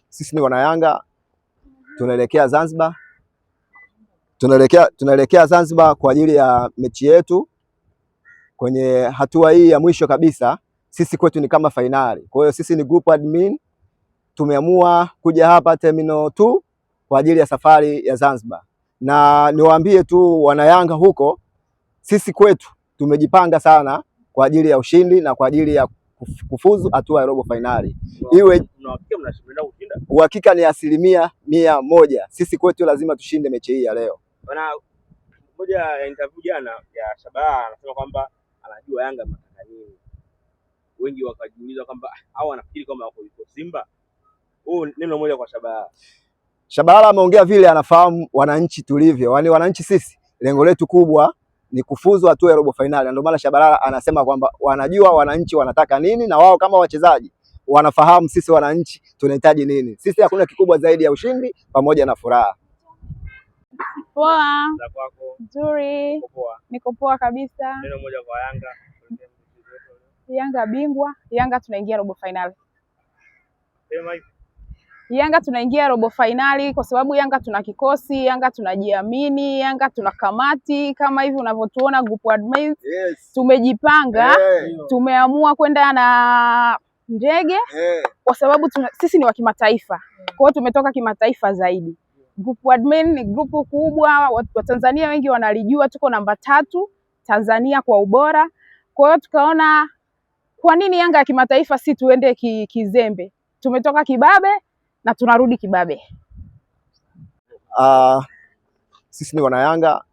Sisi ni wana Yanga, tunaelekea Zanzibar. Tunaelekea Zanzibar kwa ajili ya mechi yetu. Kwenye hatua hii ya mwisho kabisa, sisi kwetu ni kama fainali. Kwa hiyo sisi ni group admin, tumeamua kuja hapa Terminal 2 kwa ajili ya safari ya Zanzibar. Na niwaambie tu wana Yanga huko, sisi kwetu tumejipanga sana kwa ajili ya ushindi na kwa ajili ya kufuzu hatua ya robo fainali. Uhakika ni 100%. Sisi kwetu lazima tushinde mechi hii ya leo. Bana, moja ya interview jana ya Shabalala anasema kwamba anajua Yanga mnataka nini. Wengi wakajiuliza kwamba hao wanafikiri kama wako Simba. Neno moja kwa Shabalala. Shabalala ameongea vile anafahamu wananchi tulivyo. Yaani wananchi sisi lengo letu kubwa ni kufuzu hatua ya robo finali. Ndio maana Shabalala anasema kwamba wanajua wananchi wanataka nini na wao kama wachezaji wanafahamu sisi wananchi tunahitaji nini. Sisi hakuna kikubwa zaidi ya ushindi pamoja na furaha. Poa. Nzuri. Niko poa kabisa. Neno moja kwa Yanga. Yanga bingwa. Yanga tunaingia robo finali. Yanga tunaingia robo finali kwa sababu Yanga tuna kikosi, Yanga tunajiamini, Yanga tuna kamati kama hivi unavyotuona group admin. Yes. Tumejipanga, tumeamua kwenda na ndege kwa sababu sisi ni wa kimataifa. Kwa hiyo tumetoka kimataifa zaidi. Group admin ni grupu kubwa, Watanzania wengi wanalijua, tuko namba 3 Tanzania kwa ubora. Kwa hiyo tukaona kwa nini Yanga ya kimataifa si tuende kizembe. Tumetoka kibabe na tunarudi kibabe. Sisi ni wana Yanga,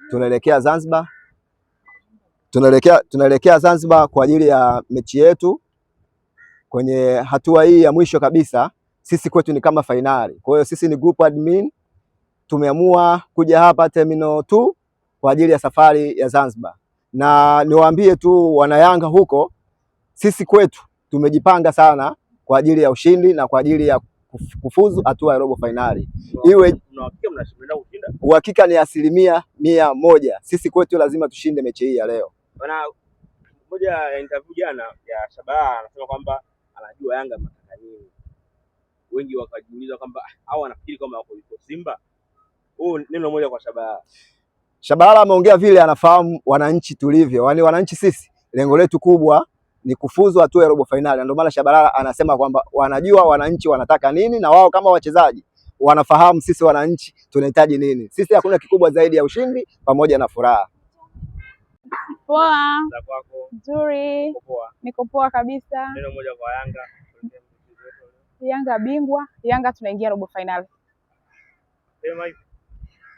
tunaelekea Zanzibar. Tunaelekea Zanzibar kwa ajili ya mechi yetu. Kwenye hatua hii ya mwisho kabisa, sisi kwetu ni kama fainali. Kwa hiyo sisi ni group admin, tumeamua kuja hapa Terminal 2 kwa ajili ya safari ya Zanzibar. Na niwaambie tu wana Yanga huko, sisi kwetu tumejipanga sana kwa ajili ya ushindi na kwa ajili ya kufuzu hatua ya robo finali. Uhakika ni 100%. Sisi kwetu lazima tushinde mechi hii ya leo. Bana, moja ya interview jana ya Shabalala anasema kwamba anajua Yanga mnataka nini. Wengi wakajiuliza kwamba hao wanafikiri kama wako Simba. Neno moja kwa Shabalala. Shabalala ameongea vile anafahamu wananchi tulivyo. Yaani wananchi sisi lengo letu kubwa ni kufuzu hatua ya robo finali. Ndio maana Shabalala anasema kwamba wanajua wananchi wanataka nini na wao kama wachezaji wanafahamu sisi wananchi tunahitaji nini. Sisi hakuna kikubwa zaidi ya ushindi pamoja na furaha. Poa. Nzuri. Niko poa kabisa. Neno moja kwa Yanga. Yanga bingwa. Yanga tunaingia robo finali.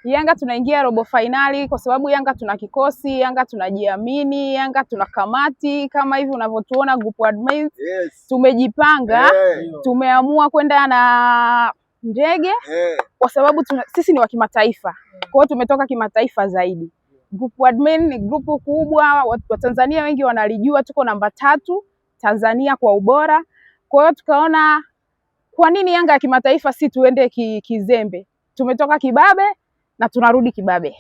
Yanga tunaingia robo finali kwa sababu Yanga tuna kikosi, Yanga tunajiamini, Yanga tuna kamati kama hivi unavyotuona group admin. Yes. Tumejipanga, tumeamua kwenda na ndege kwa sababu sisi ni wa kimataifa. Kwa hiyo tumetoka kimataifa zaidi. Group admin ni grupu kubwa, Watanzania wengi wanalijua, tuko namba 3 Tanzania kwa ubora. Kwa hiyo tukaona kwa nini Yanga ya kimataifa si tuende kizembe. Tumetoka kibabe na tunarudi kibabe.